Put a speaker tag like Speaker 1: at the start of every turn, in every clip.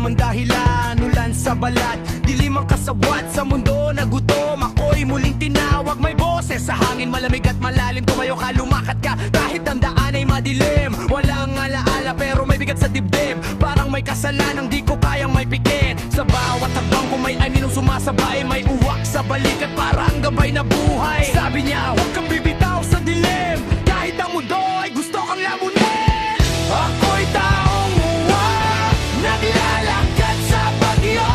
Speaker 1: ang dahilan, ulan sa balat, dilim ang kasabwat sa mundo na gutom. Ako'y muling tinawag, may boses sa hangin, malamig at malalim. Tumayo ka, lumakad ka, kahit ang daan ay madilim. Walang alaala pero may bigat sa dibdib, parang may kasalanang di ko kayang may pikit. Sa bawat hakbang ko may aninong sumasabay, may uwak sa balikat parang gabay na buhay. Sabi niya, huwag kang bibitaw sa dilim, kahit ang mundo ay gusto kang lamunin. Ako'y taong uwak, naglalakad sa bagyo,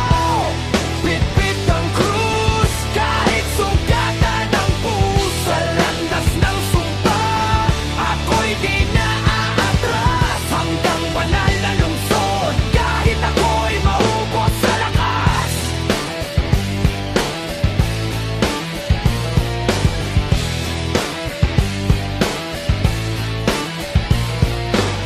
Speaker 1: bitbit ang krus, kahit sugatan ang pusa, landas ng sumpa. Ako'y di naaatras, hanggang banal na lungsod, kahit ako'y maubos sa lakas.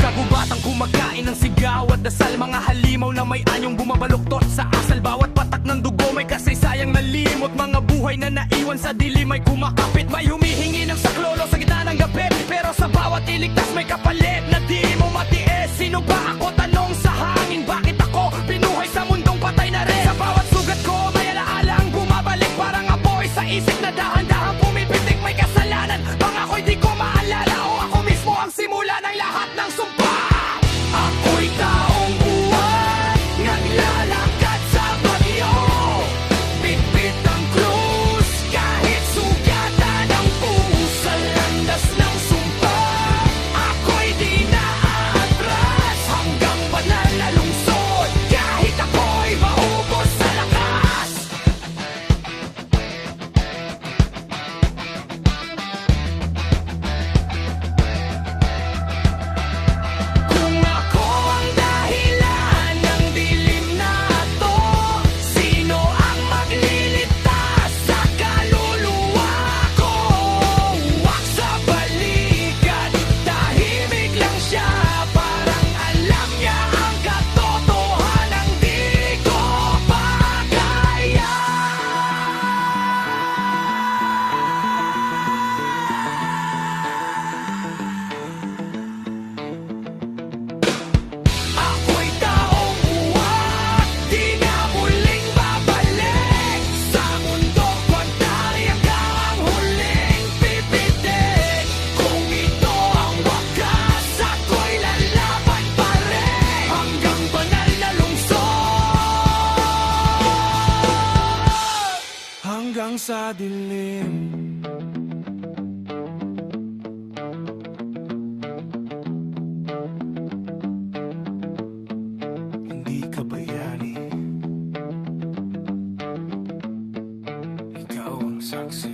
Speaker 1: Kagubatang kumakain ng sigaw at dasal, mga halimaw na may anyong bumabaluktot sa asal. Bawat patak ng dugo may kasaysayang nalimot, mga buhay na naiwan sa dilim ay kumakapit. May humihingi ng saklolo sa gitna ng gabi, pero sa bawat iligtas may kapalit na di mo matiis. Sino ba ako? Tanong sa hangin, bakit ako pinuhay sa mundong patay na rin? Sa bawat sugat ko may alaala ang bumabalik, parang apoy sa isip na dahan-dahan pumipitik. May kasalanan, pangako'y di ko maalala, o ako mismo ang simula ng lahat ng sumpa. Ako'y taong buwan, naglalakad sa bagyo, bitbit ang krus, kahit sugatan ang pusa, landas ng sumpa. Ako'y di naaatras, hanggang banal na lungsod, kahit ako'y maubos sa lakas. Kung ako ang dahilan ng dilim na to, sino ang magliligtas sa kaluluwa ko? Uwak sa balikat, tahimik lang siya, parang alam niya ang katotohanan di ko pagaya. Ako'y taong uwak, di na muling babalik sa mundo pantay, hanggang ang huling pipitik. Kung ito ang wakas, ako'y lalaban pa rin, hanggang banal na lungsod, hanggang sa dilim. Hindi ka bayani, ikaw ang saksi.